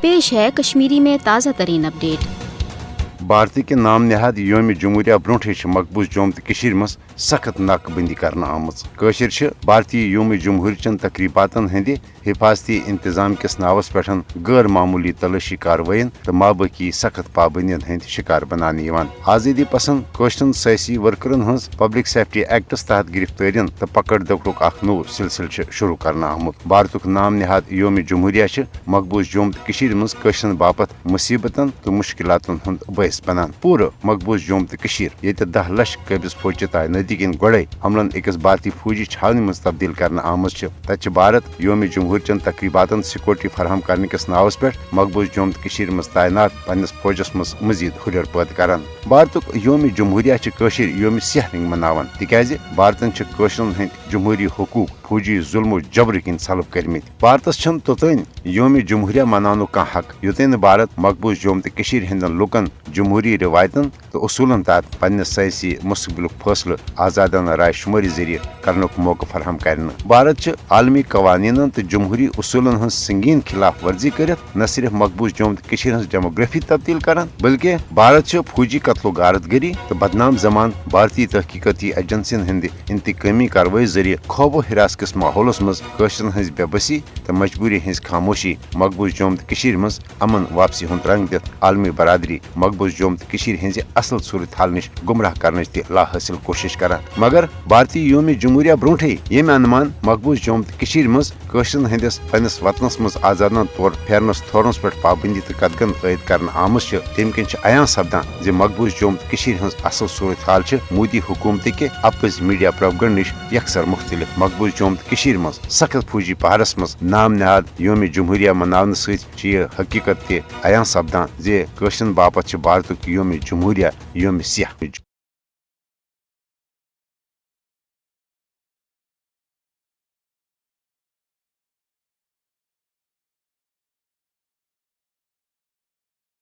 पेश है कश्मीरी में ताज़ा तरीन अपडेट। भारत के नाम नहाद योम जमहूरिया ब्रोटे मकबूज जोम तो मज सख्त नाकबंदी करना आमर भारतीय योम जमहूरियन तकरीबातन हंद हिफाजती इंतजाम किस नावस पे गैर मामूली तलाशी कार्रवाइन तो माबकी सख्त पाबंदियन हंद शिकार बनाने आज़ादी पसंद कशरन सियासी वर्करन हज पब्लिक सेफ्टी एक्टस तहत गिरफ्तारियन तो पकड़ दौड़क नौ सिलसिल शुरू करना आमुत। भारत नाम नहाद योम जमहूरिया मकबूज जोम तो मज कशरन बापत मुसीबतन तो मुश्किलातन हंद बस बनान पूरा मकबूज जोम तो 10 लक्ष कबिज फौजत आय नदी किन गोड़े हमलन अकिस भारतीय फौजी छावनी मज तब्दील करना आमज तत भारत योम जमहूरियन तकरीबातन सिक्योरिटी फराहम करने किस नावस पे मकबूज जोम तो मज तैनात पन्नस फौजस मज मजीद हुर पैद करान। भारत योम जमहूरिया योम सियाह मनावान तिकाज भारतन कशरन हंद जमहूरी हकूक फौजी जुल्म जबर किन सल्व करमित। भारतस तोतन योम जमहूरिया मनानो कह हक योतन भारत मकबूज जोम तो हंदन लुकन जमहूरी रिवायतन तो उसूलन तहत पन्ने सियासी मुस्तकबिलुक फैसले आजादाना राय शुमारी जरिए करनुक मौका फराहम करने। भारत आलमी कवानीन तो जमहूरी उसूलन हंस संगीन खिलाफ वर्जी कर न सिर्फ मकबूज जोम तो हंस डेमोग्राफी तब्दील करान बल्कि भारत फौजी कत्लो गारतगरी तो बदनाम जमान भारतीय तहकीकती एजेंसियन हंद इंतकामी कार्रवाई जरिए खौफ हिरास किस माहौलस मज कशरन हंस बेबसी तो मजबूरी हंस खामोशी मकबूज जोम तो मज अमन वापसी हंद रंग दित आलमी बरादरी मकबूज जोम तो हंज असल सूरत हाल निश गुमराह करने ला हासिल कोशिश करान। मगर भारतीय योम जमहूरिया ब्रोटे यम अनुमान मकबूज जोम तो मज कशरन हंदिस पन्नस वतनस मज आजादन तौर फेरनस थोरनस पे पाबंदी तो कदगन आयद कर आमज तम कन अयान सपदान जे मकबूज जोम तो हंज असल सूरत हाल मोदी हुकूमत के अपज मीडिया प्रोपगंड निश यकसर मुख्तलिफ। मकबूज जोम तो मज सख्त फौजी पहाड़स मज नाम नहाद योम जमहूरिया मनावन सह हकीकत ते अयान सपदान जे कशरन बापत भारत योम जमहूरिया योम सियाह।